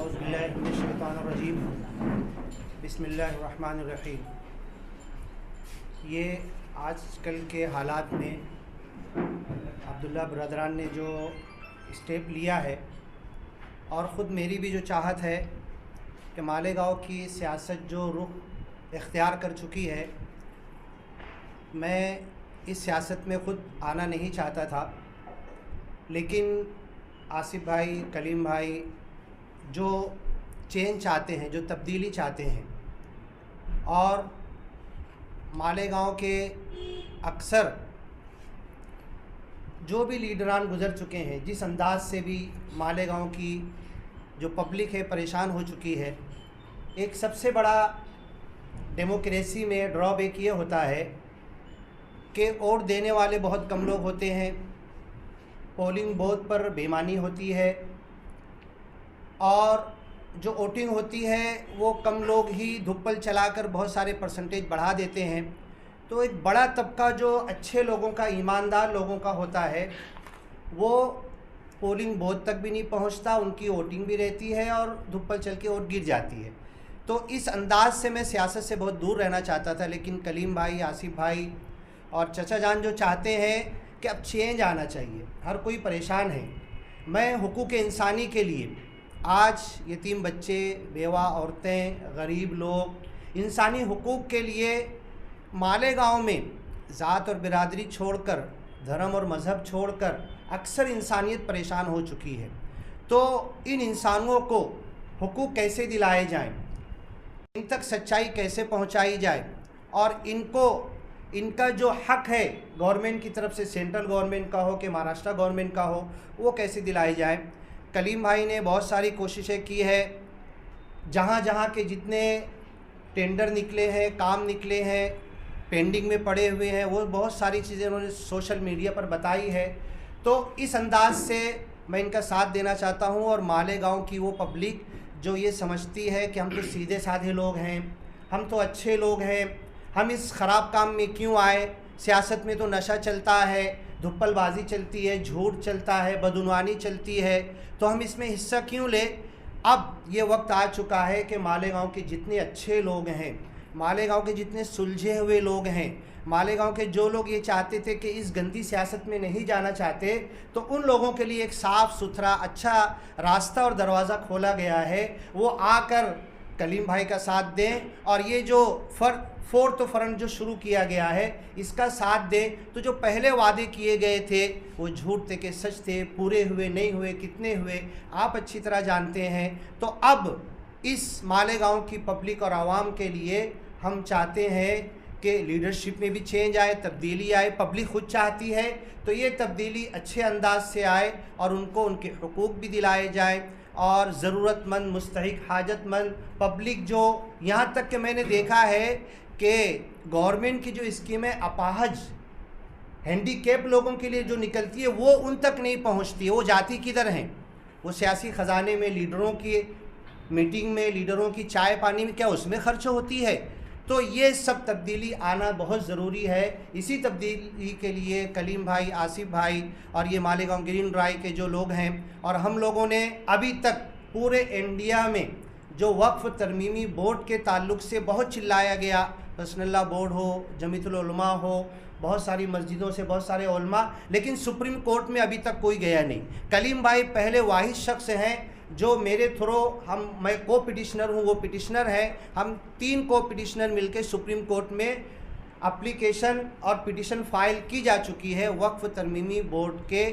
औज़ुबिल्लाहिमिनश्शैतानिर्रजीम बिस्मिल्लाहिर्रहमानिर्रहीम। ये आजकल के हालात में अब्दुल्ला ब्रदरान ने जो स्टेप लिया है और ख़ुद मेरी भी जो चाहत है कि मालेगांव की सियासत जो रुख इख्तियार कर चुकी है, मैं इस सियासत में ख़ुद आना नहीं चाहता था, लेकिन आसिफ भाई, कलीम भाई जो चेंज चाहते हैं, जो तब्दीली चाहते हैं, और मालेगांव के अक्सर जो भी लीडरान गुज़र चुके हैं, जिस अंदाज से भी मालेगांव की जो पब्लिक है परेशान हो चुकी है। एक सबसे बड़ा डेमोक्रेसी में ड्रॉबैक ये होता है कि वोट देने वाले बहुत कम लोग होते हैं, पोलिंग बूथ पर बेईमानी होती है, और जो वोटिंग होती है वो कम लोग ही धुप्पल चलाकर बहुत सारे परसेंटेज बढ़ा देते हैं। तो एक बड़ा तबका जो अच्छे लोगों का, ईमानदार लोगों का होता है, वो पोलिंग बूथ तक भी नहीं पहुंचता, उनकी वोटिंग भी रहती है और धुप्पल चल के वोट गिर जाती है। तो इस अंदाज से मैं सियासत से बहुत दूर रहना चाहता था, लेकिन कलीम भाई, आसिफ भाई और चचा जान जो चाहते हैं कि अब चेंज आना चाहिए, हर कोई परेशान है। मैं हुकूक इंसानी के लिए, आज यतीम बच्चे, बेवा औरतें, गरीब लोग, इंसानी हुकूक के लिए मालेगांव में ज़ात और बिरादरी छोड़कर, धर्म और मज़हब छोड़कर अक्सर इंसानियत परेशान हो चुकी है। तो इन इंसानों को हुकूक कैसे दिलाए जाएं, इन तक सच्चाई कैसे पहुंचाई जाए, और इनका जो हक है गवर्नमेंट की तरफ से, सेंट्रल गवर्नमेंट का हो कि महाराष्ट्र गवर्नमेंट का हो, वो कैसे दिलाए जाए। कलीम भाई ने बहुत सारी कोशिशें की है, जहाँ जहाँ के जितने टेंडर निकले हैं, काम निकले हैं, पेंडिंग में पड़े हुए हैं, वो बहुत सारी चीज़ें उन्होंने सोशल मीडिया पर बताई है। तो इस अंदाज से मैं इनका साथ देना चाहता हूँ, और मालेगांव की वो पब्लिक जो ये समझती है कि हम तो सीधे साधे लोग हैं, हम तो अच्छे लोग हैं, हम इस ख़राब काम में क्यों आए, सियासत में तो नशा चलता है, धुप्पलबाजी चलती है, झूठ चलता है, बदउनवानी चलती है, तो हम इसमें हिस्सा क्यों लें। अब ये वक्त आ चुका है कि मालेगांव के जितने अच्छे लोग हैं, मालेगांव के जितने सुलझे हुए लोग हैं, मालेगांव के जो लोग ये चाहते थे कि इस गंदी सियासत में नहीं जाना चाहते, तो उन लोगों के लिए एक साफ़ सुथरा अच्छा रास्ता और दरवाज़ा खोला गया है। वो आकर कलीम भाई का साथ दें, और ये जो फोर्थ फ्रंट जो शुरू किया गया है इसका साथ दें। तो जो पहले वादे किए गए थे वो झूठ थे कि सच थे, पूरे हुए नहीं हुए, कितने हुए आप अच्छी तरह जानते हैं। तो अब इस मालेगांव की पब्लिक और आवाम के लिए हम चाहते हैं कि लीडरशिप में भी चेंज आए, तब्दीली आए। पब्लिक खुद चाहती है, तो ये तब्दीली अच्छे अंदाज से आए और उनको उनके हुकूक भी दिलाए जाए, और ज़रूरतमंद, मुस्तहिक, हाजतमंद पब्लिक जो, यहाँ तक कि मैंने देखा है कि गवर्नमेंट की जो स्कीमें अपाहज, हैंडीकैप लोगों के लिए जो निकलती है वो उन तक नहीं पहुँचती है। वो जाती किधर हैं, वो सियासी ख़जाने में, लीडरों की मीटिंग में, लीडरों की चाय पानी में, क्या उसमें खर्च होती है। तो ये सब तब्दीली आना बहुत ज़रूरी है। इसी तब्दीली के लिए कलीम भाई, आसिफ भाई और ये मालेगांव ग्रीन ड्राई के जो लोग हैं, और हम लोगों ने अभी तक पूरे इंडिया में जो वक्फ़ तरमीमी बोर्ड के ताल्लुक़ से बहुत चिल्लाया गया, हस्नल्लाह बोर्ड हो, जमीयतुल उलमा हो, बहुत सारी मस्जिदों से बहुत सारे उलमा, लेकिन सुप्रीम कोर्ट में अभी तक कोई गया नहीं। कलीम भाई पहले वाहिद शख्स हैं जो मेरे थ्रू, मैं को पिटिशनर हूँ, वो पिटिशनर है, हम 3 को पिटिशनर मिलकर सुप्रीम कोर्ट में एप्लीकेशन और पिटिशन फाइल की जा चुकी है वक्फ़ तरमीमी बोर्ड के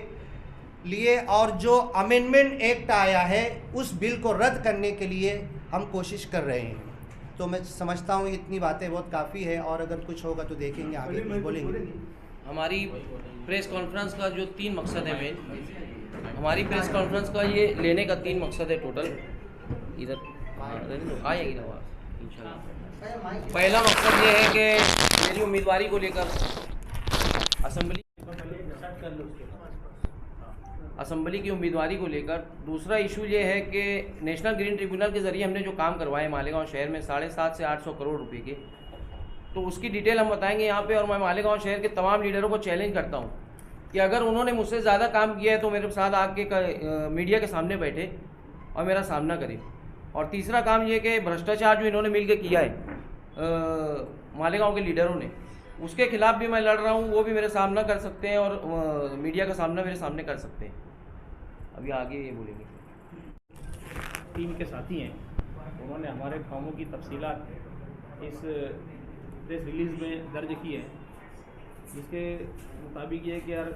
लिए, और जो अमेंडमेंट एक्ट आया है उस बिल को रद्द करने के लिए हम कोशिश कर रहे हैं। तो मैं समझता हूँ इतनी बातें बहुत काफ़ी है, और अगर कुछ होगा तो देखेंगे, आगे कुछ बोलेंगे। हमारी प्रेस कॉन्फ्रेंस का जो 3 मकसद है मेन, हमारी प्रेस कॉन्फ्रेंस का ये लेने का 3 मकसद है टोटल। इधर आ जाएगी ना आवाज़ इंशाल्लाह। पहला मकसद ये है कि मेरी उम्मीदवारी को लेकर असम्बली की उम्मीदवारी को लेकर। दूसरा इशू ये है कि नेशनल ग्रीन ट्रिब्यूनल के ज़रिए हमने जो काम करवाए मालेगांव शहर में 750 से 800 करोड़ रुपए के, तो उसकी डिटेल हम बताएंगे यहाँ पे। और मैं मालेगांव शहर के तमाम लीडरों को चैलेंज करता हूँ कि अगर उन्होंने मुझसे ज़्यादा काम किया है तो मेरे साथ आके मीडिया के सामने बैठे और मेरा सामना करे। और तीसरा काम ये कि भ्रष्टाचार जो इन्होंने मिल के किया है मालेगांव के लीडरों ने, उसके खिलाफ भी मैं लड़ रहा हूँ। वो भी मेरे सामना कर सकते हैं और मीडिया का सामना मेरे सामने कर सकते हैं। अभी आगे ये बोलेंगे। टीम के साथी हैं, उन्होंने हमारे कामों की तफसीलात इस प्रेस रिलीज़ में दर्ज की है, जिसके मुताबिक ये है कि यार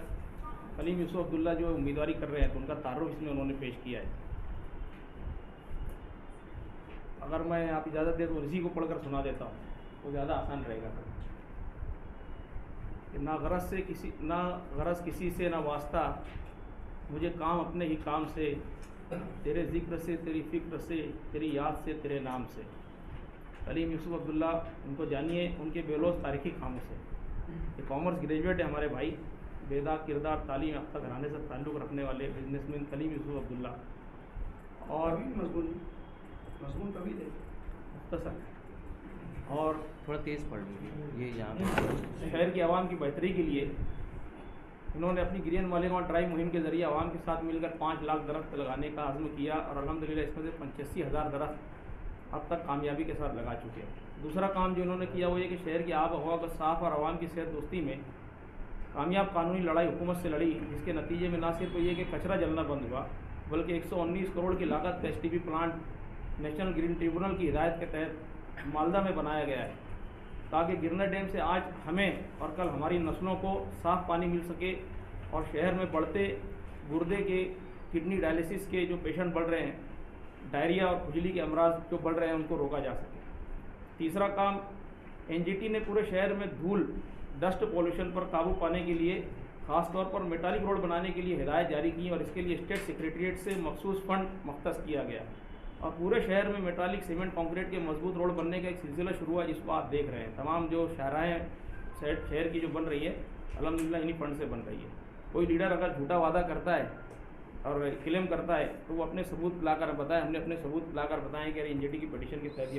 कलीम यूसुफ अब्दुल्ला जो उम्मीदवारी कर रहे हैं तो उनका तारुफ इसमें उन्होंने पेश किया है। अगर मैं आप इजाज़त दें तो इसी को पढ़कर सुना देता हूँ तो ज़्यादा आसान रहेगा। कि ना गरज किसी से ना वास्ता, मुझे काम अपने ही काम से, तेरे ज़िक्र से, तेरी फ़िक्र से, तेरी याद से, तेरे नाम से। कलीम यूसुफ अब्दुल्ला, उनको जानिए उनके बेलोस तारीख़ी कामों से। ये कॉमर्स ग्रेजुएट है हमारे भाई, बेदा किरदार तालीम याफ्ता घराने से ताल्लुक़ रखने वाले बिजनेसमैन कलीम यूसुफ अब्दुल्ला। और मज़मून कभी दे मुख्तसर और थोड़ा तेज़ पढ़ लीजिए। ये यहाँ शहर की आवाम की बेहतरी के लिए इन्होंने अपनी ग्रीन मालेगांव ड्राइव मुहिम के ज़रिए आवाम के साथ मिलकर 5 लाख दरख्त लगाने का आज़म किया और अल्हम्दुलिल्लाह इसमें से 85,000 दरख्त अब तक कामयाबी के साथ लगा चुके हैं। दूसरा काम जो इन्होंने किया वो ये कि शहर की आब हवा को साफ़ और आवाम की सेहत दोस्ती में कामयाब कानूनी लड़ाई हुकूमत से लड़ी, जिसके नतीजे में न सिर्फ ये कि कचरा जलना बंद हुआ बल्कि 119 करोड़ की लागत का STP plant national green tribunal की हिदायत के तहत मालदा में बनाया गया है, ताकि गिरना डैम से आज हमें और कल हमारी नस्लों को साफ़ पानी मिल सके और शहर में बढ़ते गुर्दे के किडनी डायलिसिस के जो पेशेंट बढ़ रहे हैं, डायरिया और खुजली के अमराज जो बढ़ रहे हैं, उनको रोका जा सके। तीसरा काम, NGT ने पूरे शहर में धूल डस्ट पॉल्यूशन पर काबू पाने के लिए ख़ास तौर पर मेटालिक रोड बनाने के लिए हिदायत जारी की और इसके लिए स्टेट सेक्रेटरीट से मखसूस फ़ंड मुख्तस किया गया और पूरे शहर में मेटालिक सीमेंट कंक्रीट के मजबूत रोड बनने का एक सिलसिला शुरू हुआ, जिसको आप देख रहे हैं। तमाम जो शाहराएँ शहर की जो बन रही है अल्हम्दुलिल्लाह इन्हीं फंड से बन रही है। कोई लीडर अगर झूठा वादा करता है और क्लेम करता है तो वो अपने सबूत लाकर बताए। हमने अपने सबूत लाकर बताएं कि NGT की पिटीशन के तहत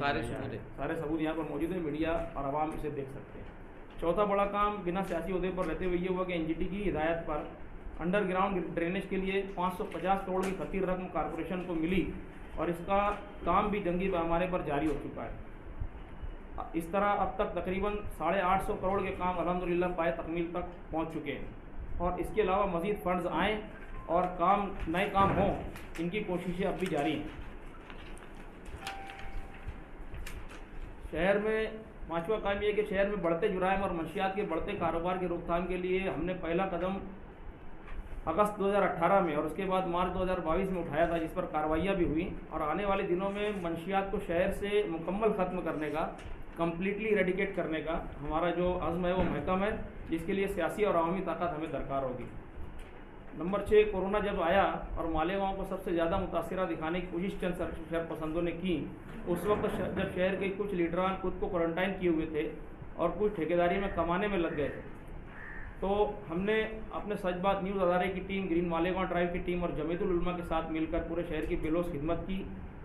सारे सबूत यहाँ पर मौजूद है, मीडिया और आवाम इसे देख सकते हैं। चौथा बड़ा काम बिना सियासी उहदे पर रहते हुए ये हुआ कि NGT की हिदायत पर अंडरग्राउंड ड्रेनेज के लिए 550 करोड़ की खतीर रकम कॉरपोरेशन को मिली और इसका काम भी जंगी पैमाने पर जारी हो चुका है। इस तरह अब तक तकरीबन 850 करोड़ के काम अल्हम्दुलिल्लाह पाए तकमील तक पहुँच चुके हैं और इसके अलावा मज़ीद फंड्स आएँ और नए काम हों, इनकी कोशिशें अब भी जारी हैं। शहर में पाँचवा काम ये कि शहर में बढ़ते जुराइम और मंशियात के बढ़ते कारोबार की रोकथाम के लिए हमने पहला कदम अगस्त 2018 में और उसके बाद मार्च 2022 में उठाया था, जिस पर कार्रवाइयाँ भी हुई और आने वाले दिनों में मंशियात को शहर से मुकम्मल ख़त्म करने का, कम्प्लीटली इरेडिकेट करने का हमारा जो अज़्म है वो महकम है, जिसके लिए सियासी और अवामी ताकत हमें दरकार होगी। नंबर 6, कोरोना जब आया और मालेगांव को सबसे ज़्यादा मुतासिरा दिखाने की कोशिश चंद शहर पसंदों ने की, उस वक्त जब शहर के कुछ लीडरान खुद को क्वारंटाइन किए हुए थे और कुछ ठेकेदारी में कमाने में लग गए थे, तो हमने अपने सच बात न्यूज़ अदारे की टीम, ग्रीन मालेगांव ड्राइव की टीम और जमीयतुल उलमा के साथ मिलकर पूरे शहर की बेलोस खिदमत की।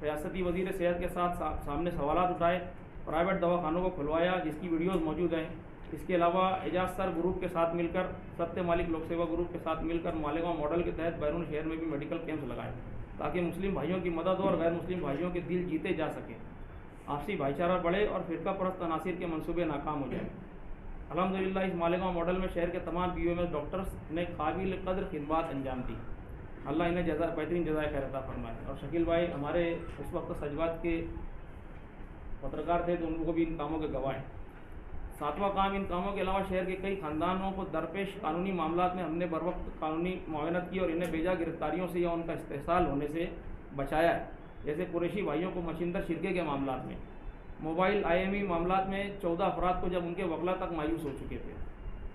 रियासती वज़ीर सेहत के साथ सामने सवालात उठाए, प्राइवेट दवाखानों को खुलवाया जिसकी वीडियोज़ मौजूद हैं। इसके अलावा एजाज सर ग्रुप के साथ मिलकर, सत्य मालिक लोक सेवा ग्रुप के साथ मिलकर मालेगांव मॉडल के तहत बैरून शहर में भी मेडिकल कैंप्स लगाए ताकि मुस्लिम भाइयों की मदद हो और गैर मुस्लिम भाइयों के दिल जीते जा सकें, आपसी भाईचारा बढ़े और फ़िरका परस्त तनासिर के मंसूबे नाकाम हो जाए। अल्हम्दुलिल्लाह इस मालेगांव मॉडल में शहर के तमाम BOMS डॉक्टर्स ने काबिल कदर खिदमत अंजाम दी। अल्लाह इन्हें बेहतरीन जज़ाए खैर अता फरमाए। और शकील भाई हमारे उस वक्त सच बात के पत्रकार थे तो उनको भी इन कामों के गवाह हैं। 7वां काम, इन कामों के अलावा शहर के कई ख़ानदानों को दरपेश कानूनी मामलात में हमने बर वक्त कानूनी मुआवनत की और इन्हें बेजा गिरफ्तारियों से या उनका इस्तेसाल होने से बचाया है। जैसे कुरैशी भाइयों को मशिंदर शिरके के मामलात में, मोबाइल IME मामलात में 14 अफराद को जब उनके वकला तक मायूस हो चुके थे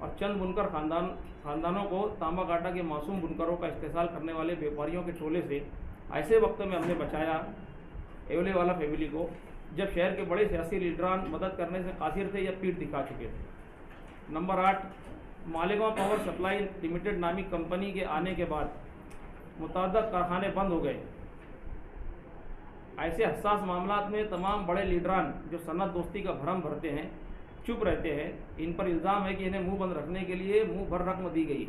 और चंद बुनकर ख़ानदानों को तांबा काटा के मासूम बुनकरों का इस्तेसाल करने वाले व्यापारियों के टोले से ऐसे वक्त में हमने बचाया एवले वाला फैमिली को, जब शहर के बड़े सियासी लीडरान मदद करने से कासिर थे या पीठ दिखा चुके थे। Number 8, Malegaon power supply limited नामी कंपनी के आने के बाद मुतअद्दिद कारखाने बंद हो गए। ऐसे हसास मामलात में तमाम बड़े लीडरान जो सनत दोस्ती का भरम भरते हैं, चुप रहते हैं। इन पर इल्ज़ाम है कि इन्हें मुंह बंद रखने के लिए मुंह भर रकम दी गई।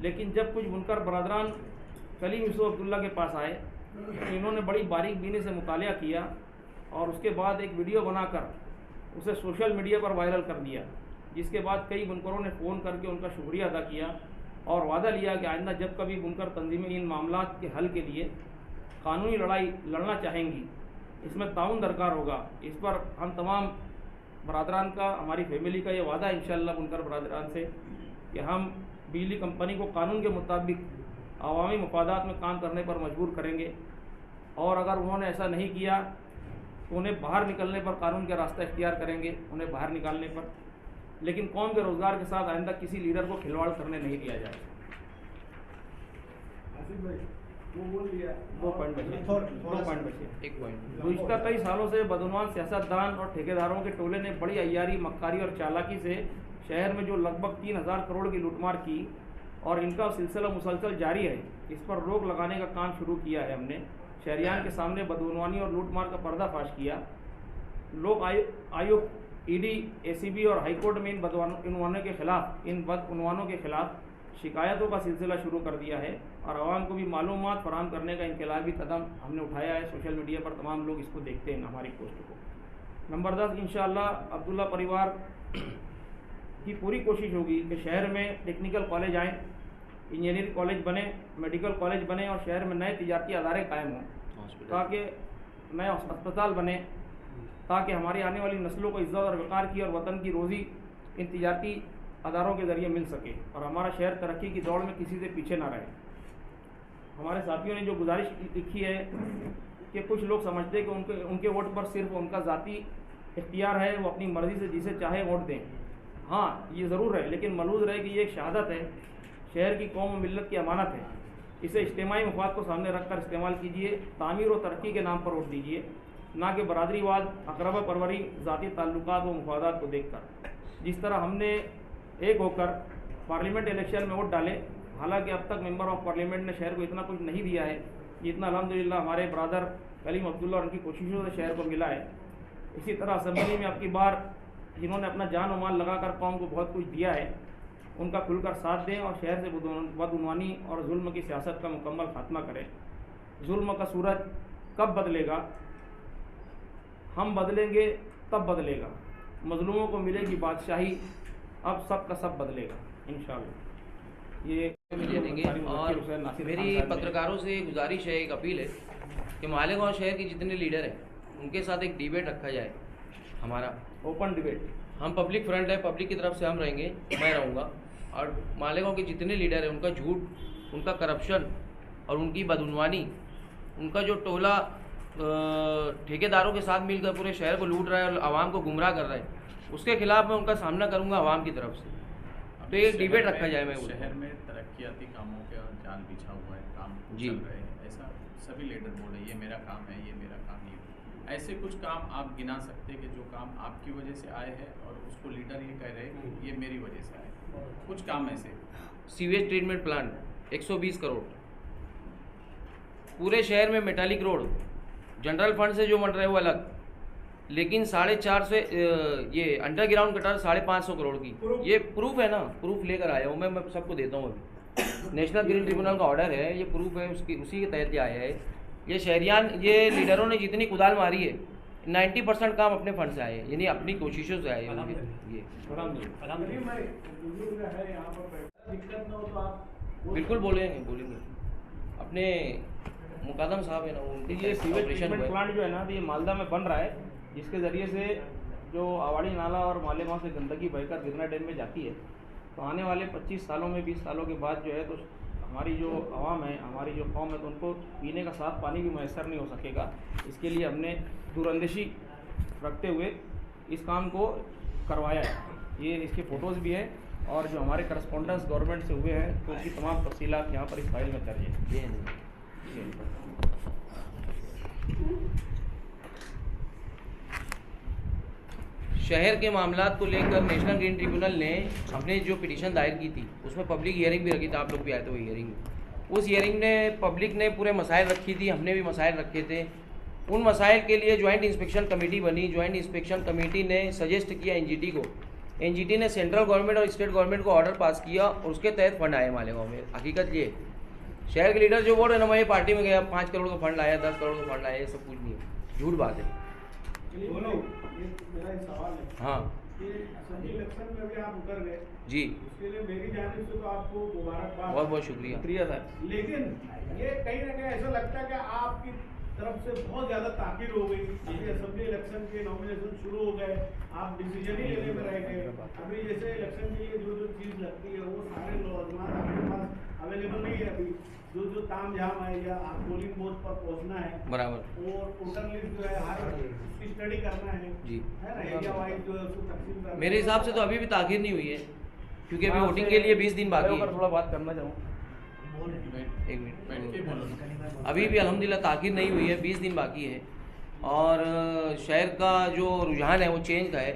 लेकिन जब कुछ बुनकर बरदरान कलीम यूसुफ अब्दुल्ला के पास आए तो इन्होंने बड़ी बारीक बीनी से मुतालिया किया और उसके बाद एक वीडियो बनाकर उसे सोशल मीडिया पर वायरल कर दिया, जिसके बाद कई बुनकरों ने फ़ोन करके उनका शुक्रिया अदा किया और वादा लिया कि आइंदा जब कभी बुनकर तंजीमें इन मामलात के हल के लिए कानूनी लड़ाई लड़ना चाहेंगी, इसमें ताउन दरकार होगा। इस पर हम तमाम बरादरान का, हमारी फैमिली का ये वादा है इंशाअल्लाह बुनकर बरादरान से कि हम बिजली कंपनी को कानून के मुताबिक अवामी मफादात में काम करने पर मजबूर करेंगे और अगर उन्होंने ऐसा नहीं किया तो उन्हें बाहर निकलने पर कानून के रास्ता इख्तियार करेंगे, उन्हें बाहर निकालने पर। लेकिन कौम के रोज़गार के साथ आइंदा किसी लीडर को खिलवाड़ करने नहीं दिया जाएगा। दो पॉइंट बचे। एक पॉइंट। गुज़िश्ता कई सालों से बदउनवान सियासतदान और ठेकेदारों के टोले ने बड़ी अय्यारी, मक्कारी और चालाकी से शहर में जो लगभग 3000 करोड़ की लूटमार की और इनका सिलसिला मुसलसल जारी है, इस पर रोक लगाने का काम शुरू किया है। हमने शहरियान के सामने बदउनवानी और लूटमार का पर्दाफाश किया। लोक आयुक्त, ईडी, एसीबी और हाईकोर्ट में इन बदउनवानों के खिलाफ शिकायतों का सिलसिला शुरू कर दिया है और आवाम को भी मालूमात फराहम करने का इनकलाबी कदम हमने उठाया है। सोशल मीडिया पर तमाम लोग इसको देखते हैं हमारी पोस्ट को। नंबर 10, इंशाअल्लाह अब्दुल्ला परिवार की पूरी कोशिश होगी कि शहर में टेक्निकल कॉलेज आएँ, इंजीनियरिंग कॉलेज बने, मेडिकल कॉलेज बने और शहर में नए तिजारती अदारे कायम हों, ताकि नए अस्पताल बने, ताकि हमारी आने वाली नस्लों को इज्जत और वक़ार की और वतन की रोज़ी इन तिजारती अदारों के ज़रिए मिल सके और हमारा शहर तरक्की की दौड़ में किसी से पीछे ना रहे। हमारे साथियों ने जो गुजारिश लिखी है कि कुछ लोग समझते हैं कि उनके वोट पर सिर्फ उनका ज़ाती इख्तियार है, वो अपनी मर्ज़ी से जिसे चाहे वोट दें। हाँ, ये ज़रूर है, लेकिन मलूज़ रहे कि ये एक शहादत है, शहर की कौम और मिल्लत की अमानत है। इसे इज्तिमाई मफाद को सामने रख कर इस्तेमाल कीजिए, तामीर और तरक्की के नाम पर वोट दीजिए, ना कि बरादरीवाद, अकरबा परवरी, ज़ाती ताल्लुकात व मुफादात को देख कर। जिस तरह हमने एक होकर पार्लियामेंट इलेक्शन में वोट डाले, हालांकि अब तक मेंबर ऑफ पार्लियामेंट ने शहर को इतना कुछ नहीं दिया है जितना अल्हम्दुलिल्लाह हमारे ब्रदर कलीम अब्दुल्ला और उनकी कोशिशों से शहर को मिला है। इसी तरह असेंबली में अब की बार जिन्होंने अपना जान और माल लगाकर कौम को बहुत कुछ दिया है, उनका खुलकर साथ दें और शहर से बदउनवानी और जुल्म की सियासत का मुकम्मल खात्मा करें। जुल्म का सूरज कब बदलेगा? हम बदलेंगे तब बदलेगा। मजलूमों को मिलेगी बादशाही, अब सब का सब बदलेगा इंशाअल्लाह। ये देंगे। और मेरी पत्रकारों से गुजारिश है, एक अपील है कि मालेगांव शहर के जितने लीडर हैं उनके साथ एक डिबेट रखा जाए, हमारा ओपन डिबेट। हम पब्लिक फ्रंट है, पब्लिक की तरफ से हम रहेंगे, मैं रहूँगा, और मालेगांव के जितने लीडर हैं उनका झूठ, उनका करप्शन और उनकी बदउनवानी, उनका जो टोला ठेकेदारों के साथ मिलकर पूरे शहर को लूट रहा है और आवाम को गुमराह कर रहा है, उसके खिलाफ मैं उनका सामना करूंगा आवाम की तरफ से। तो एक डिबेट रखा जाए। मैं शहर में तरक्याती कामों का जाल बिछा हुआ है, काम चल रहे हैं, ऐसा सभी लीडर बोल रहे हैं, ये मेरा काम है, ये मेरा काम नहीं है। ऐसे कुछ काम आप गिना सकते कि जो काम आपकी वजह से आए हैं और उसको लीडर ये कह रहे हैं कि ये मेरी वजह से आए? कुछ काम ऐसे, सीवेज ट्रीटमेंट प्लांट 120 करोड़, पूरे शहर में मेटालिक रोड, जनरल फंड से जो बन रहे वो अलग, लेकिन 450 से ये अंडरग्राउंड कटर 550 करोड़ की, ये प्रूफ है ना, प्रूफ लेकर आया हूँ मैं सबको देता हूँ। अभी नेशनल ग्रीन ट्रिब्यूनल का ऑर्डर है, ये प्रूफ है, उसी के तहत आया है। ये शहरियान, ये लीडरों ने जितनी कुदाल मारी है 90% काम अपने फंड से आए हैं, यानी अपनी कोशिशों से आए हैं। ये बिल्कुल बोलेंगे अपने मुकादम साहब है ना, उनके ये सीवेज ट्रीटमेंट प्लांट जो है ना, ये मालदा में बन रहा है, जिसके ज़रिए से जो आवाड़ी नाला और मालेगांव से गंदगी बहकर गिरना डैम में जाती है। तो आने वाले 25 सालों में, 20 सालों के बाद जो है, तो हमारी जो आवाम है, हमारी जो कौम है, तो उनको पीने का साफ पानी भी मैसर नहीं हो सकेगा। इसके लिए हमने दूरअंदेशी रखते हुए इस काम को करवाया है। ये इसके फ़ोटोज़ भी हैं और जो हमारे करस्पॉन्डेंस गवर्नमेंट से हुए हैं, तो उसकी तमाम तफसीलात यहाँ पर इस फाइल में दर्ज है। शहर के मामलात को लेकर नेशनल ग्रीन ट्रिब्यूनल ने हमने जो पिटीशन दायर की थी उसमें पब्लिक हियरिंग भी रखी थी, आप लोग भी आए थे वो हियरिंग में। उस हियरिंग ने पब्लिक ने पूरे मसाइल रखी थी, हमने भी मसाइल रखे थे। उन मसाइल के लिए जॉइंट इंस्पेक्शन कमेटी बनी। जॉइंट इंस्पेक्शन कमेटी ने सजेस्ट किया एनजीटी को, एनजीटी ने सेंट्रल गवर्नमेंट और स्टेट गवर्नमेंट को ऑर्डर पास किया और उसके तहत फंड आए मालेगांव में। हकीकत ये शहर के लीडर जो बोल रहे हैं ना, मैं ये पार्टी में गया 5 करोड़ का फंड आया, 10 करोड़ का फंड आया, ये सब कुछ नहीं है, झूठ बात है। मेरा एक सवाल है। हाँ कि असेंबली इलेक्शन में भी आप उतर गए जी, उसके लिए मेरी जानिब से तो आपको मुबारकबाद। बहुत बहुत शुक्रिया। शुक्रिया सर। लेकिन ये कहीं ना कहीं ऐसा लगता है कि आपकी तरफ से बहुत ज्यादा ताकीर हो गई। अभी असेंबली इलेक्शन के नॉमिनेशन शुरू हो गए, आप डिसीजन ही लेने में रह गए। अभी जैसे इलेक्शन के लिए जो जो चीज़ लगती है वो सारे नौजवान आपके पास अवेलेबल नहीं है। अभी जो जो ताम झाम है या आप पोलिंग बूथ पर पहुंचना है बराबर, और वोटर लिस्ट जो है हर उसकी स्टडी करना है जी, है ना, एरिया वाइज जो है उसको तकसीम करना है। मेरे हिसाब से तो अभी भी ताखीर नहीं हुई है, क्योंकि अभी वोटिंग के लिए 20 दिन बाकी है। थोड़ा बात करना चाहूँ। एक मिनट, बैठ के बोलो। अभी भी अल्हम्दुलिल्लाह ताखीर नहीं हुई है, 20 दिन बाकी है। और शहर का जो रुझान है वो चेंज का है,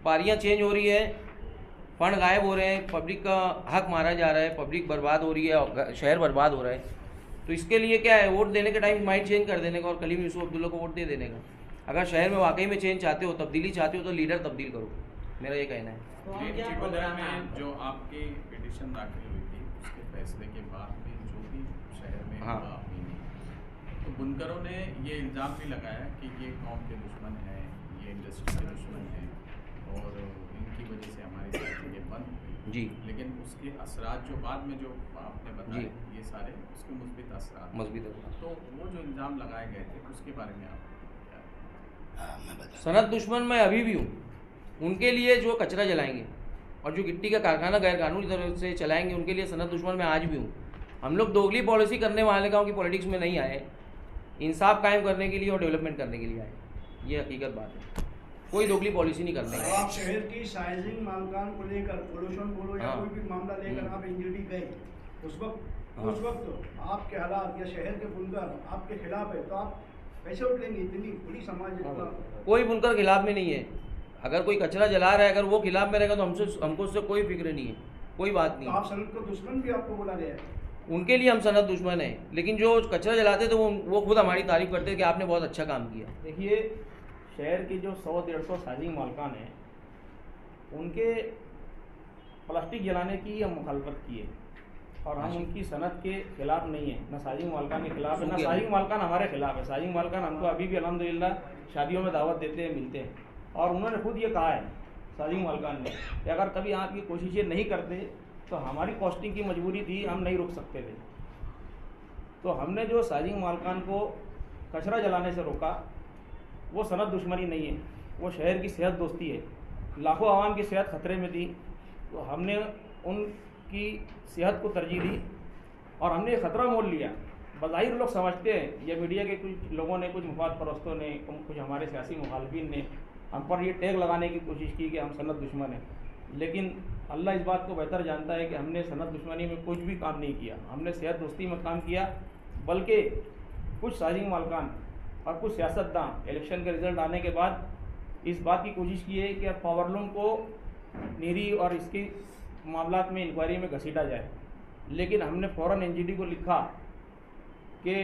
पारियाँ चेंज हो रही है, फंड गायब हो रहे हैं, पब्लिक का हक मारा जा रहा है, पब्लिक बर्बाद हो रही है और शहर बर्बाद हो रहा है। तो इसके लिए क्या है, वोट देने के टाइम माइंड चेंज कर देने का और कलीम यूसुफ अब्दुल्ला को वोट दे देने का। अगर शहर में वाकई में चेंज चाहते हो, तब्दीली चाहते हो, तो लीडर तब्दील करो, मेरा ये कहना है। ग्रीन ट्रिब्यूनल में जो आपकी पिटीशन दाखिल हुई थी उसके फैसले के बाद में जो भी शहर में हाँ। हुआ अभी, तो बुनकरों ने ये इल्ज़ाम भी लगाया कि ये कौम के दुश्मन हैं, ये इंडस्ट्री के दुश्मन हैं और इनकी वजह से हमारी सड़कें बंद हुई। जी, लेकिन उसके असरात जो बाद में जो आपने बताए जी। ये सारे उसके मुस्बित असरात, मजबूत है। तो वो जो इल्ज़ाम लगाए गए थे उसके बारे में आप क्या? सनत दुश्मन मैं अभी भी हूँ। उनके लिए जो कचरा जलाएंगे और जो गिट्टी का कारखाना गैर कानूनी तरह से चलाएंगे, उनके लिए सनत दुश्मन मैं आज भी हूँ। हम लोग दोगली पॉलिसी करने वाले गाँव की पॉलिटिक्स में नहीं आए, इंसाफ कायम करने के लिए और डेवलपमेंट करने के लिए आए, ये हकीकत बात है। कोई दोगली पॉलिसी नहीं करने तो आप शहर की साइजिंग मालकान को लेकर पोल्यूशन बोलो या हाँ। कोई भी मामला लेकर आप एनजीटी गए, उस हाँ। वक्त आपके हालात या शहर के बुनकर आपके खिलाफ है, तो आप कैसे उठेंगे? इतनी बड़ी समाज इतना कोई बुनकर खिलाफ में नहीं है। अगर कोई कचरा जला रहा है, अगर वो खिलाफ में रहेगा तो हमको उससे कोई फिक्र नहीं है, कोई बात तो नहीं। आप सनत को दुश्मन भी आपको बोला गया है। उनके लिए हम सनत दुश्मन है, लेकिन जो कचरा जलाते थे वो खुद हमारी तारीफ करते थे कि आपने बहुत अच्छा काम किया। देखिए, शहर के जो 100-150 साजिंग मालकान हैं, उनके प्लास्टिक जलाने की हम मुखालफत की है और हम उनकी सनत के खिलाफ नहीं है, न साजिंग मालकान के खिलाफ है, न साजिंग मालकान हमारे खिलाफ है। साजिंग मालकान हमको अभी भी अल्हम्दुलिल्लाह शादियों में दावत देते हैं, मिलते हैं, और उन्होंने खुद ये कहा है साजिंग मालकान ने कि अगर कभी आप ये कोशिशें नहीं करते तो हमारी कॉस्टिंग की मजबूरी थी, हम नहीं रुक सकते थे। तो हमने जो साजिंग मालकान को कचरा जलाने से रोका, वो सनत दुश्मनी नहीं है, वो शहर की सेहत दोस्ती है। लाखों आवाम की सेहत खतरे में थी, तो हमने उनकी सेहत को तरजीह दी और हमने ये ख़तरा मोल लिया। बज़ाहिर लोग समझते हैं, या मीडिया के कुछ लोगों ने, कुछ मुफाद परस्तों ने, कुछ हमारे सियासी मुखालफिन ने हम पर ये टैग लगाने की कोशिश की कि हम सनत दुश्मन हैं, लेकिन अल्लाह इस बात को बेहतर जानता है कि हमने सनत दुश्मनी में कुछ भी काम नहीं किया, हमने सेहत दोस्ती में काम किया। बल्कि कुछ साजिंग मालकान और कुछ सियासतदान इलेक्शन के रिज़ल्ट आने के बाद इस बात की कोशिश की है कि पावरलूम को नीरी और इसकी मामलात में इंक्वायरी में घसीटा जाए, लेकिन हमने फ़ौरन एनजीटी को लिखा कि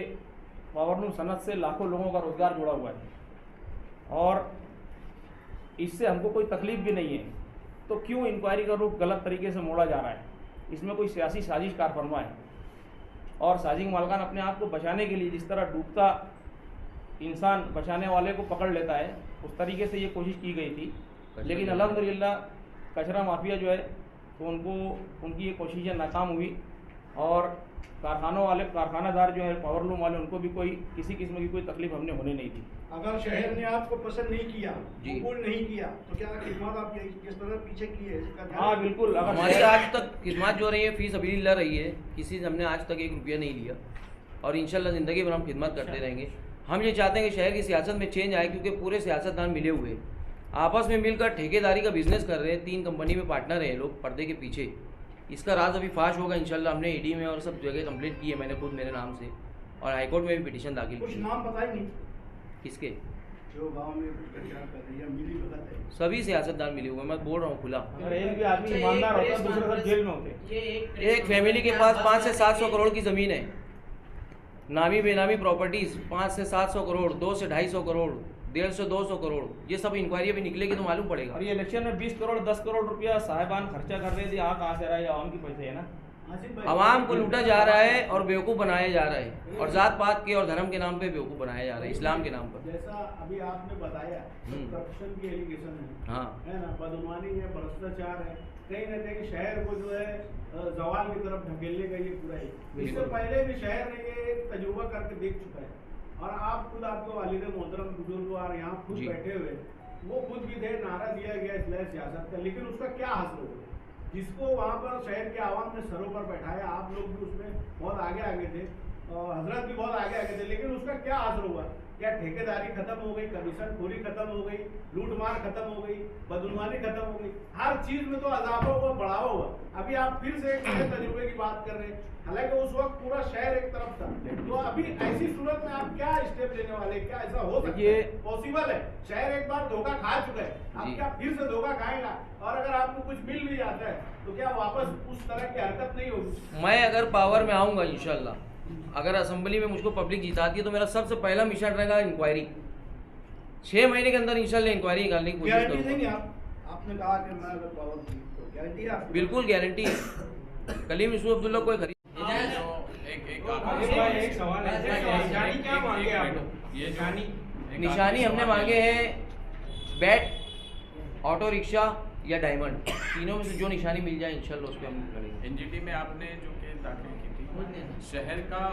पावरलूम सनत से लाखों लोगों का रोज़गार जुड़ा हुआ है और इससे हमको कोई तकलीफ भी नहीं है, तो क्यों इंक्वायरी का रुख गलत तरीके से मोड़ा जा रहा है? इसमें कोई सियासी साजिश कारफरमा है। और साजिंग मालकान अपने आप को बचाने के लिए जिस तरह डूबता इंसान बचाने वाले को पकड़ लेता है, उस तरीके से ये कोशिश की गई थी, लेकिन अल्हम्दुलिल्लाह कचरा माफिया जो है तो उनकी ये कोशिशें नाकाम हुई और कारखानादार जो है पावरलूम वाले, उनको भी कोई किसी किस्म की कोई तकलीफ हमने होने नहीं दी। अगर शहर ने आपको पसंद नहीं किया, जी। कबूल नहीं किया, तो क्या खिदमत आप किस तरह पीछे की है इसका ध्यान हाँ बिल्कुल, अगर हमारी आज तक खिदमत जो रही है फीस अभी ला रही है, किसी से हमने आज तक 1 रुपया नहीं लिया और इंशाल्लाह ज़िंदगी भर हम खिदमत करते रहेंगे। हम ये चाहते हैं कि शहर की सियासत में चेंज आए, क्योंकि पूरे सियासतदान मिले हुए आपस में मिलकर ठेकेदारी का बिजनेस कर रहे हैं। 3 कंपनी में पार्टनर हैं लोग पर्दे के पीछे। इसका राज अभी फाश होगा इंशाल्लाह। हमने ईडी में और सब जगह कंप्लेंट की है, मैंने खुद मेरे नाम से, और हाईकोर्ट में भी पिटीशन दाखिल कुछ की। नाम बताएंगे? किसके? जो गांव में भ्रष्टाचार कर रही है, मिली भगत है। सभी सियासतदान मिले हुए, मैं बोल रहा हूँ खुला। अगर एक भी आदमी ईमानदार होता है दूसरे सब जेल में होते। एक फैमिली के पास 500 से 700 करोड़ की ज़मीन है, नामी बेनामी प्रॉपर्टीज़ 500 से 700 करोड़, 200 से 250 करोड़, 150 से 200 करोड़, ये सब इंक्वायरी अभी निकलेगी तो मालूम पड़ेगा। और ये इलेक्शन में 20 करोड़ 10 करोड़ रुपया साहिबान खर्चा कर रहे थे, यहाँ कहाँ से रहा है? आवाम के पैसे है ना। आवाम को लूटा जा रहा है और बेवकूफ़ बनाया जा रहा है, और जात पात के और धर्म के नाम पे बेवकूफ़ बनाया जा रहा है, इस्लाम के नाम पर। जैसा अभी आपने बताया करप्शन की एलिगेशन है, हाँ है ना, बदगुमानी है, भ्रष्टाचार है, कहीं ना कहीं शहर को जो है जवाल की तरफ ढकेलने का ये पूरा है। इससे पहले भी शहर ने ये तजुर्बा करके देख चुका है, और आप खुद आपके वालिद मोहतरम बुजुर्ग और यहाँ खुद बैठे हुए, वो खुद भी थे, नारा दिया गया इस्लाही सियासत का, लेकिन उसका क्या हासिल हुआ? जिसको वहाँ पर शहर के आवाम ने सरों पर बैठाया, आप लोग भी उसमें बहुत आगे थे, हजरत भी बहुत आगे थे, लेकिन उसका क्या हासिल हुआ? क्या ठेकेदारी खत्म हो गई, कमीशन खोरी खत्म हो गई, लूटमार खत्म हो गई, बदगुमानी खत्म हो गई? हर चीज में तो अजाफा हुआ, बढ़ावा हुआ। अभी आप फिर से एक नए तजुर्बे की बात कर रहे हैं, हालांकि उस वक्त पूरा शहर एक तरफ था। तो अभी ऐसी सूरत में आप क्या स्टेप लेने वाले? क्या ऐसा हो सकता है? पॉसिबल है? शहर एक बार धोखा खा चुका है, अब क्या फिर से धोखा खाएगा? और अगर आपको कुछ मिल भी जाता है तो क्या वापस उस तरह की हरकत नहीं होगी? मैं अगर पावर में आऊँगा इंशाल्लाह, अगर असेंबली में मुझको पब्लिक जिताती है तो मेरा सबसे पहला मिशन रहेगा इंक्वायरी। 6 महीने के अंदर इंशाल्लाह इंक्वायरी निकालने की कोशिश करूँगा। आपने कहा कि मैं अगर पावर की तो गारंटी है? बिल्कुल गारंटी है। कलीम यूसुफ अब्दुल्ला कोई खरीद एक सवाल है, निशानी क्या मांगे आप लोग? निशानी हमने मांगे हैं बैट, ऑटो रिक्शा या डायमंड, तीनों में से जो निशानी मिल जाए इंशाल्लाह उस पर हम करेंगे। एनजीटी में आपने जो केस दाखिल की थी, शहर का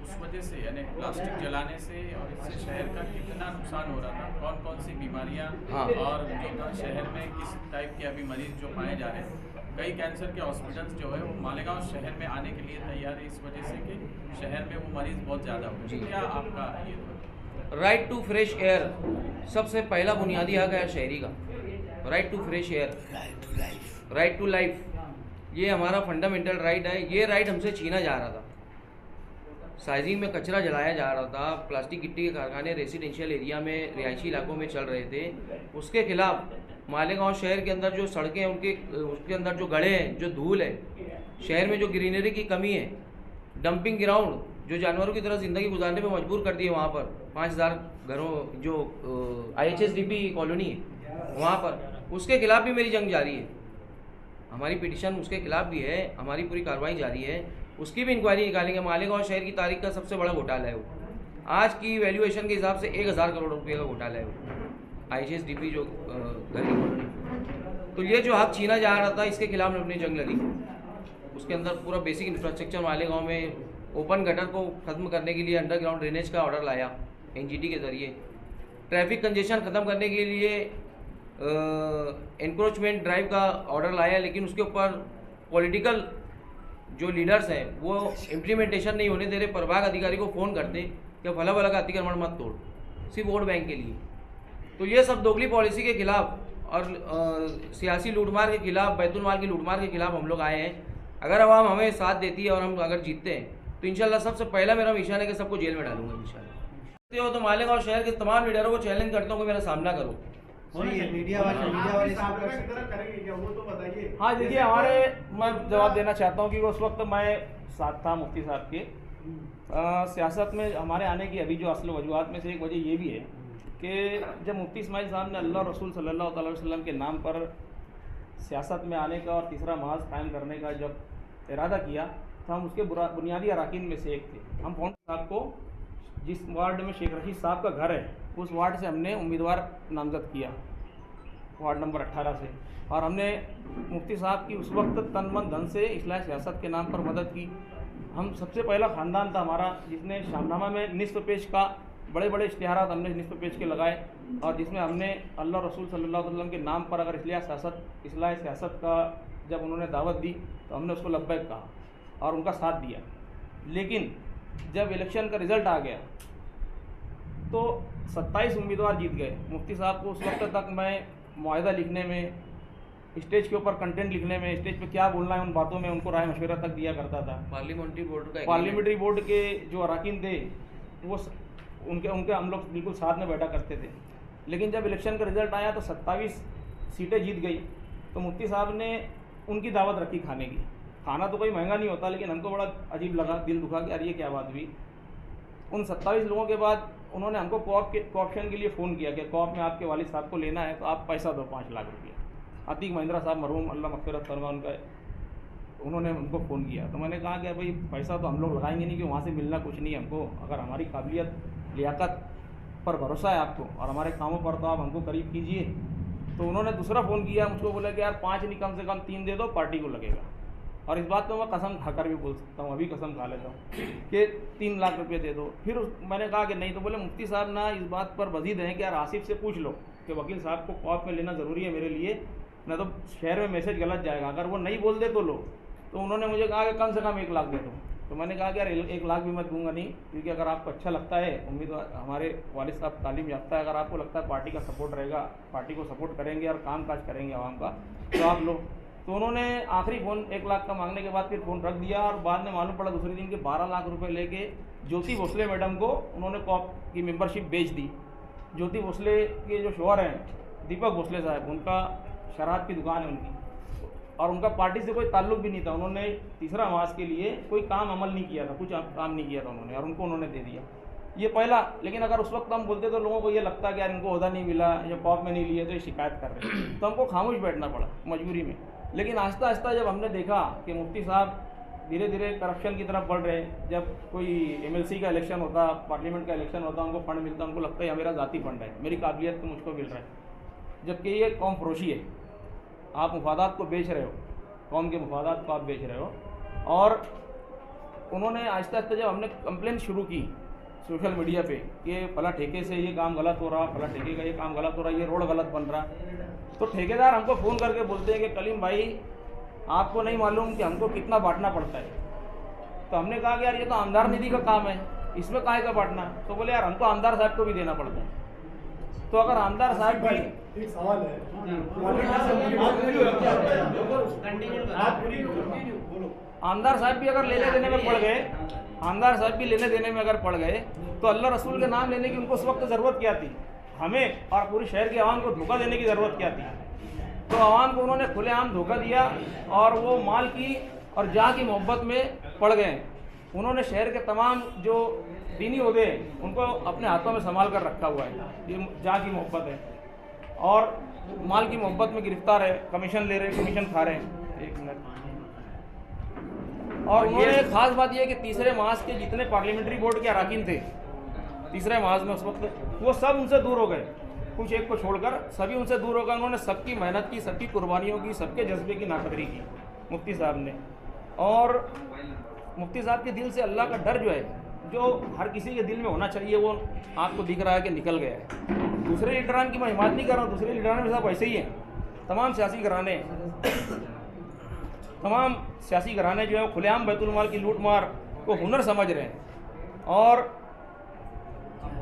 उस वजह से यानी प्लास्टिक जलाने से और इससे शहर का कितना नुकसान हो रहा था, कौन कौन सी बीमारियां और जो था शहर में किस टाइप के अभी मरीज जो पाए जा रहे हैं, कई कैंसर के हॉस्पिटल्स जो है वो मालेगांव शहर में आने के लिए तैयार है, इस वजह से कि शहर में वो मरीज बहुत ज़्यादा हो गए। क्या आपका ये राइट टू फ्रेश एयर सबसे पहला बुनियादी हक है शहरी का। Right to fresh air, right to life, ये हमारा फंडामेंटल राइट है। ये राइट हमसे छीना जा रहा था। साइजिंग में कचरा जलाया जा रहा था, प्लास्टिक गिट्टी के कारखाने रेसिडेंशियल एरिया में, रिहायशी इलाकों में चल रहे थे। उसके खिलाफ मालेगांव शहर के अंदर जो सड़कें हैं उसके अंदर जो गड्ढे हैं, जो धूल है, शहर में जो ग्रीनरी की कमी है, डंपिंग ग्राउंड जो जानवरों की तरह ज़िंदगी गुजारने में मजबूर कर दिए, वहाँ पर 5000 घरों जो IHSDP कॉलोनी है वहाँ पर, उसके खिलाफ भी मेरी जंग जारी है। हमारी पिटीशन उसके खिलाफ भी है, हमारी पूरी कार्रवाई जारी है, उसकी भी इंक्वायरी निकालेंगे। मालेगांव शहर की तारीख का सबसे बड़ा घोटाला है वो, आज की वैल्यूएशन के हिसाब से 1000 करोड़ रुपये का घोटाला है वो, IHSDP जो घर की कॉलोनी। तो ये जो हक छीना जा रहा था, इसके खिलाफ में अपनी जंग लड़ी। उसके अंदर पूरा बेसिक इंफ्रास्ट्रक्चर मालेगांव में, ओपन गटर को ख़त्म करने के लिए अंडरग्राउंड ड्रेनेज का ऑर्डर लाया NGT के ज़रिए, ट्रैफिक कंजेशन ख़त्म करने के लिए एनक्रोचमेंट ड्राइव का ऑर्डर लाया, लेकिन उसके ऊपर पॉलिटिकल जो लीडर्स हैं वो इम्प्लीमेंटेशन नहीं होने दे रहे। प्रभाग अधिकारी को फ़ोन करते कि फला फला का अतिक्रमण मत तोड़, सिर्फ वोट बैंक के लिए। तो ये सब दोगली पॉलिसी के खिलाफ और सियासी लूटमार के खिलाफ, बैतुल माल की लूटमार के खिलाफ हम लोग आए हैं। अगर आवाम हमें साथ देती है और हम अगर जीतते हैं तो इंशाल्लाह सबसे पहला मेरा मिशन है कि सबको जेल में डालूंगा इंशाल्लाह। तो मालेगांव शहर के तमाम लीडरों को चैलेंज करता हूँ कि मेरा सामना करो। मीडिया वाले करेंगे क्या, वो तो बताइए। हाँ देखिए, मैं जवाब देना चाहता हूँ कि उस वक्त मैं साथ था मुफ्ती साहब के। सियासत में हमारे आने की अभी जो असल वजूहत में से एक वजह ये भी है कि जब मुफ्ती इस्माइल साहब ने अल्लाह रसूल सल्लल्लाहु अलैहि वसल्लम के नाम पर सियासत में आने का और तीसरा महाज कायम करने का जब इरादा किया तो हम उसके बुनियादी अराकीन में से एक थे। हम फाउंडर साहब को, जिस वार्ड में शेख रशीद साहब का घर है, उस वार्ड से हमने उम्मीदवार नामजद किया, वार्ड नंबर 18 से। और हमने मुफ्ती साहब की उस वक्त तन मन धन से इस्लाह सियासत के नाम पर मदद की। हम सबसे पहला ख़ानदान था हमारा जिसने शामनामा में निस्फ पेश का, बड़े बड़े इश्तिहारात हमने निस्फ पेश के लगाए, और जिसमें हमने अल्लाह रसूल सल्लल्लाहु अलैहि वसल्लम के नाम पर अगर इस्लाह सियासत का जब उन्होंने दावत दी तो हमने उसको लब्बैक कहा और उनका साथ दिया। लेकिन जब इलेक्शन का रिज़ल्ट आ गया तो 27 उम्मीदवार जीत गए। मुफ्ती साहब को उस वक्त तक मैं मुआहदा लिखने में, स्टेज के ऊपर कंटेंट लिखने में, स्टेज पे क्या बोलना है उन बातों में उनको राय मशवरा तक दिया करता था। पार्लियामेंट्री बोर्ड के जो अरकान थे वो उनके हम लोग बिल्कुल साथ में बैठा करते थे। लेकिन जब इलेक्शन का रिजल्ट आया तो 27 सीटें जीत गई। तो मुफ्ती साहब ने उनकी दावत रखी खाने की। खाना तो कोई महंगा नहीं होता, लेकिन हमको बड़ा अजीब लगा, दिल दुखा कि यार ये क्या बात हुई। उन 27 लोगों के बाद उन्होंने हमको कोऑप्शन के लिए फ़ोन किया कि कोऑप में आपके वालिद साहब को लेना है तो आप पैसा दो 5 लाख रुपया। अतीक महिंद्रा साहब मरहूम, अल्लाह मग़फ़िरत फरमा, उन्होंने हमको फ़ोन किया। तो मैंने कहा कि भाई पैसा तो हम लोग लगाएंगे नहीं, कि वहाँ से मिलना कुछ नहीं हमको। अगर हमारी काबिलियत लियाकत पर भरोसा है आपको और हमारे कामों पर, तो आप हमको करीब कीजिए। तो उन्होंने दूसरा फ़ोन किया मुझको, बोला कि यार 5 नहीं, कम से कम 3 दे दो, पार्टी को लगेगा। और इस बात को मैं कसम खाकर भी बोल सकता हूँ, अभी कसम खा लेता हूँ कि 3 लाख रुपये दे दो। फिर मैंने कहा कि नहीं। तो बोले मुफ्ती साहब ना इस बात पर वजीद हैं कि यार आसिफ से पूछ लो कि वकील साहब को कोऑप में लेना ज़रूरी है मेरे लिए, ना तो शहर में मैसेज गलत जाएगा। अगर वो नहीं बोल दे तो लो। तो उन्होंने मुझे कहा कि कम से कम 1 लाख दे दो। तो मैंने कहा कि यार 1 लाख भी मैं दूंगा नहीं, क्योंकि अगर आपको अच्छा लगता है, उम्मीदवार हमारे वालिद साहब तालीम याफ्ता है, अगर आपको लगता है पार्टी का सपोर्ट रहेगा, पार्टी को सपोर्ट करेंगे और काम काज करेंगे आवाम का, तो आप लो। तो उन्होंने आखिरी फ़ोन 1 लाख का मांगने के बाद फिर फ़ोन रख दिया। और बाद में मालूम पड़ा दूसरे दिन के 12 लाख रुपए लेके ज्योति भोसले मैडम को उन्होंने कोऑप की मेंबरशिप बेच दी। ज्योति भोसले के जो शौहर हैं दीपक भोसले साहब, उनका शराब की दुकान है उनकी, और उनका पार्टी से कोई ताल्लुक भी नहीं था। उन्होंने तीसरा मास के लिए कोई काम अमल नहीं किया था, कुछ काम नहीं किया था उन्होंने, और उनको उन्होंने दे दिया। ये पहला। लेकिन अगर उस वक्त हम बोलते तो लोगों को ये लगता कि यार इनको ओहदा नहीं मिला या कोऑप में नहीं लिए तो ये शिकायत कर रहे हैं, तो हमको खामोश बैठना पड़ा मजबूरी में। लेकिन आहिस्ता आहिस्ता जब हमने देखा कि मुफ्ती साहब धीरे धीरे करप्शन की तरफ बढ़ रहे हैं, जब कोई MLC का इलेक्शन होता, पार्लियामेंट का इलेक्शन होता, उनको फंड मिलता, उनको लगता है मेरा ज़ाती फंड है, मेरी काबिलियत तो मुझको मिल रहा है, जबकि ये कौम फरोशी है। आप मुफादात को बेच रहे हो, कौम के मुफादात को आप बेच रहे हो। और उन्होंने आहिस्ता आहिस्ता जब हमने कंप्लेंट शुरू की सोशल मीडिया पे कि फला ठेके से ये काम गलत हो रहा, फला ठेके का ये काम गलत हो रहा, ये रोड गलत बन रहा, तो ठेकेदार हमको फ़ोन करके बोलते हैं कि कलीम भाई आपको नहीं मालूम कि हमको कितना बांटना पड़ता है। तो हमने कहा कि यार ये तो आमदार निधि का काम है, इसमें काहे का बांटना। तो बोले यार हमको आमदार साहब को भी देना पड़ता है। तो अगर आमदार साहब भी, एक सवाल है, आमदार साहब भी अगर लेने देने में पड़ गए, आमदार साहब भी लेने देने में अगर पड़ गए, तो अल्लाह रसूल के नाम लेने की उनको उस वक्त ज़रूरत क्या थी? हमें और पूरे शहर के आवाम को धोखा देने की ज़रूरत क्या थी? तो आवाम को उन्होंने खुलेआम धोखा दिया और वो माल की और जा की मोहब्बत में पड़ गए। उन्होंने शहर के तमाम जो दीनी ओहदे उनको अपने हाथों में संभाल कर रखा हुआ है। ये जा की मोहब्बत है और माल की मोहब्बत में गिरफ्तार है, कमीशन ले रहे हैं, कमीशन खा रहे हैं। 1 मिनट। और उन्होंने खास बात यह है कि तीसरे मास के जितने पार्लियामेंट्री बोर्ड के अरकान थे तीसरे मास में उस वक्त, वो सब उनसे दूर हो गए, कुछ एक को छोड़कर सभी उनसे दूर हो गए। उन्होंने सबकी मेहनत की, सबकी कुर्बानियों की, सबके जज्बे की नाकदरी की मुफ्ती साहब ने। और मुफ्ती साहब के दिल से अल्लाह का डर जो है, जो हर किसी के दिल में होना चाहिए, वो आपको दिख रहा है कि निकल गया है। दूसरे लीडरान की मैं हिमायत नहीं कर रहा हूँ, दूसरे लीडरान भी सब ऐसे ही हैं। तमाम सियासी घराने जो है खुलेआम बैतुल माल की लूट मार को हुनर समझ रहे हैं और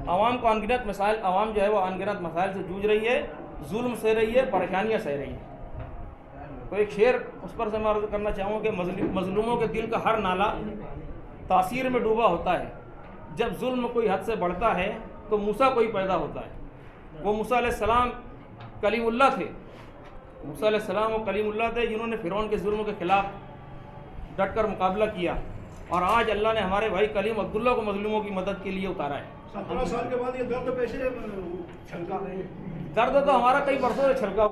आवाम को अनगिनत मसाइल, आवाम जो है वो अनगिनत मसाइल से जूझ रही है, जुल्म सह रही है, परेशानियाँ सह रही है। तो एक शेर उस पर से मैं अर्ज़ करना चाहूँगा कि मजलूमों के दिल का हर नाला तासीर में डूबा होता है। जब जुल्म कोई हद से बढ़ता है तो मूसा कोई पैदा होता है। वो मूसा अलैहिस्सलाम कलीमुल्लाह थे, मूसा अलैहिस्सलाम वो कलीमुल्लाह थे जिन्होंने फिरौन के जुल्म के खिलाफ डट कर मुकाबला किया। और आज अल्लाह ने हमारे भाई कलीम अब्दुल्ला को मजलूमों की मदद के लिए उतारा है। 17 साल के बाद ये दर्द पेश है, छलका दर्द तो हमारा कई बरसों से छलका